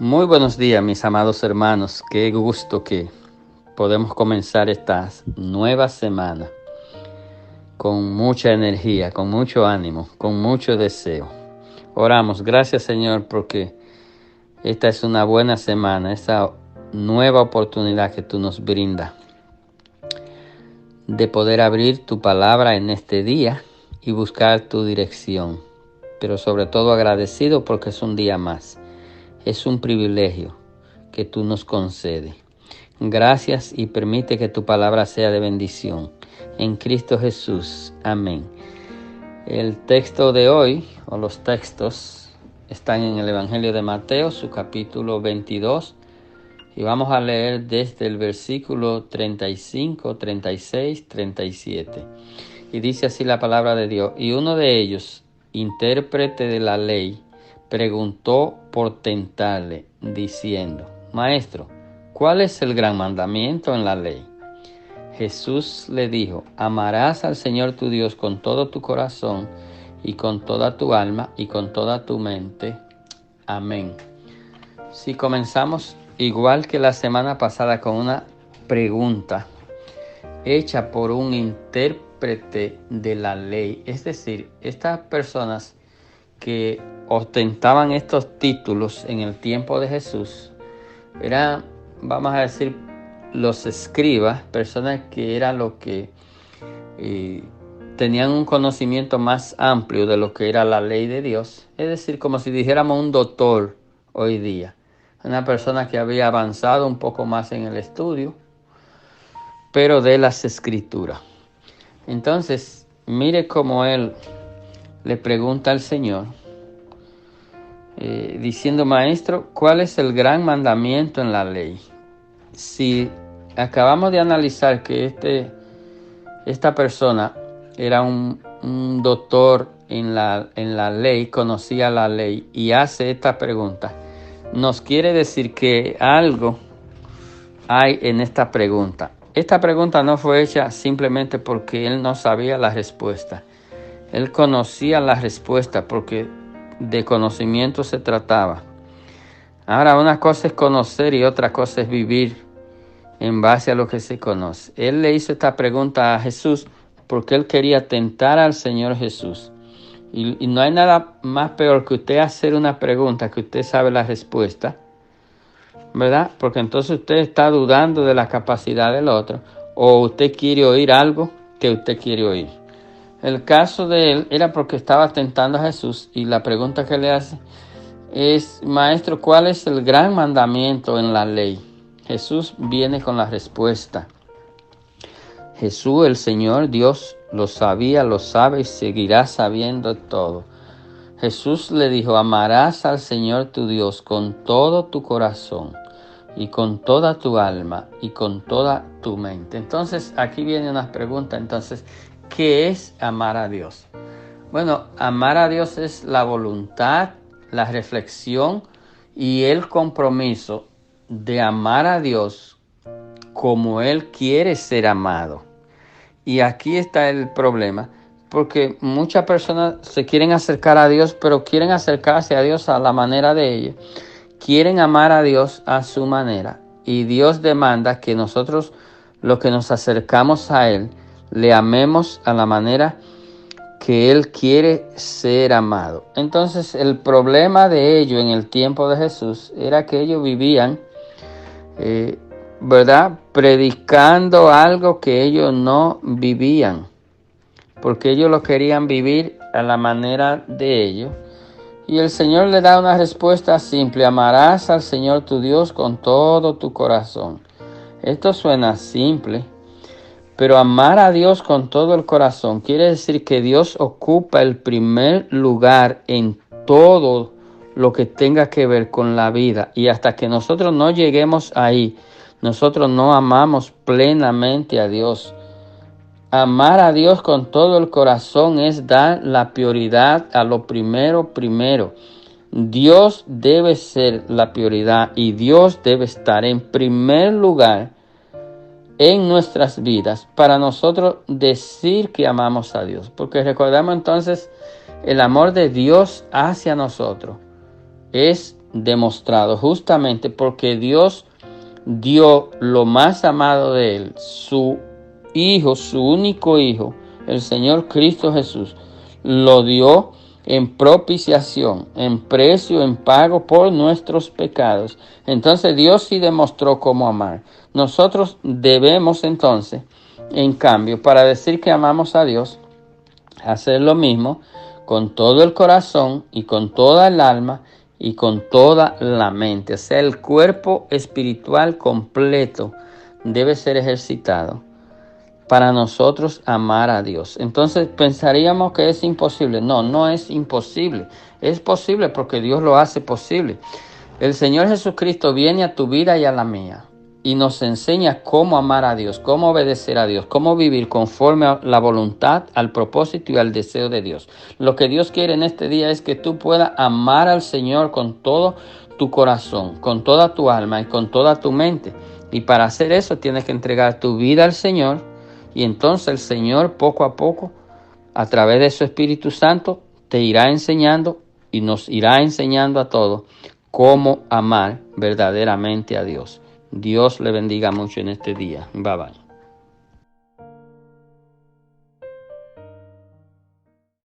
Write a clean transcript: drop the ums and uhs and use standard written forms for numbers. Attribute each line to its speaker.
Speaker 1: Muy buenos días, mis amados hermanos. Qué gusto que podemos comenzar esta nueva semana con mucha energía, con mucho ánimo, con mucho deseo. Oramos, gracias Señor, porque esta es una buena semana, esa nueva oportunidad que tú nos brindas de poder abrir tu palabra en este día y buscar tu dirección. Pero sobre todo agradecido porque es un día más. Es un privilegio que tú nos concedes. Gracias y permite que tu palabra sea de bendición. En Cristo Jesús. Amén. El texto de hoy, o los textos, están en el Evangelio de Mateo, su capítulo 22. Y vamos a leer desde el versículo 35, 36, 37. Y dice así la palabra de Dios. Y uno de ellos, intérprete de la ley, preguntó por tentarle, diciendo: Maestro, ¿cuál es el gran mandamiento en la ley? Jesús le dijo: amarás al Señor tu Dios con todo tu corazón y con toda tu alma y con toda tu mente. Amén. Si comenzamos igual que la semana pasada con una pregunta hecha por un intérprete de la ley, es decir, estas personas que ostentaban estos títulos en el tiempo de Jesús eran, vamos a decir, los escribas, personas que eran lo que tenían un conocimiento más amplio de lo que era la ley de Dios, es decir, como si dijéramos un doctor hoy día, una persona que había avanzado un poco más en el estudio, pero de las escrituras. Entonces, mire cómo él le pregunta al Señor, diciendo: Maestro, ¿cuál es el gran mandamiento en la ley? Si acabamos de analizar que esta persona era un doctor en la ley, conocía la ley y hace esta pregunta, nos quiere decir que algo hay en esta pregunta. Esta pregunta no fue hecha simplemente porque él no sabía la respuesta. Él conocía la respuesta porque de conocimiento se trataba. Ahora, una cosa es conocer y otra cosa es vivir en base a lo que se conoce. Él le hizo esta pregunta a Jesús porque él quería tentar al Señor Jesús. Y no hay nada más peor que usted hacer una pregunta que usted sabe la respuesta, ¿verdad? Porque entonces usted está dudando de la capacidad del otro, o usted quiere oír algo que usted quiere oír. El caso de él era porque estaba tentando a Jesús, y la pregunta que le hace es: Maestro, ¿cuál es el gran mandamiento en la ley? Jesús viene con la respuesta. Jesús, el Señor Dios, lo sabía, lo sabe y seguirá sabiendo todo. Jesús le dijo: amarás al Señor tu Dios con todo tu corazón y con toda tu alma y con toda tu mente. Entonces, aquí viene una pregunta. Entonces, ¿qué es amar a Dios? Bueno, amar a Dios es la voluntad, la reflexión y el compromiso de amar a Dios como Él quiere ser amado. Y aquí está el problema, porque muchas personas se quieren acercar a Dios, pero quieren acercarse a Dios a la manera de ellos. Quieren amar a Dios a su manera. Y Dios demanda que nosotros, los que nos acercamos a Él, le amemos a la manera que Él quiere ser amado. Entonces, el problema de ellos en el tiempo de Jesús era que ellos vivían, ¿verdad?, predicando algo que ellos no vivían, porque ellos lo querían vivir a la manera de ellos. Y el Señor le da una respuesta simple: amarás al Señor tu Dios con todo tu corazón. Esto suena simple, pero amar a Dios con todo el corazón quiere decir que Dios ocupa el primer lugar en todo lo que tenga que ver con la vida. Y hasta que nosotros no lleguemos ahí, nosotros no amamos plenamente a Dios. Amar a Dios con todo el corazón es dar la prioridad a lo primero. Dios debe ser la prioridad y Dios debe estar en primer lugar en nuestras vidas para nosotros decir que amamos a Dios. Porque recordamos entonces, el amor de Dios hacia nosotros es demostrado justamente porque Dios dio lo más amado de Él, su Hijo, su único Hijo, el Señor Cristo Jesús, lo dio en propiciación, en precio, en pago por nuestros pecados. Entonces Dios sí demostró cómo amar. Nosotros debemos entonces, en cambio, para decir que amamos a Dios, hacer lo mismo con todo el corazón y con toda el alma y con toda la mente. O sea, el cuerpo espiritual completo debe ser ejercitado para nosotros amar a Dios. Entonces pensaríamos que es imposible. No, no es imposible. Es posible porque Dios lo hace posible. El Señor Jesucristo viene a tu vida y a la mía y nos enseña cómo amar a Dios, cómo obedecer a Dios, cómo vivir conforme a la voluntad, al propósito y al deseo de Dios. Lo que Dios quiere en este día es que tú puedas amar al Señor con todo tu corazón, con toda tu alma y con toda tu mente. Y para hacer eso tienes que entregar tu vida al Señor, y entonces el Señor poco a poco, a través de su Espíritu Santo, te irá enseñando y nos irá enseñando a todos cómo amar verdaderamente a Dios. Dios le bendiga mucho en este día. Bye bye.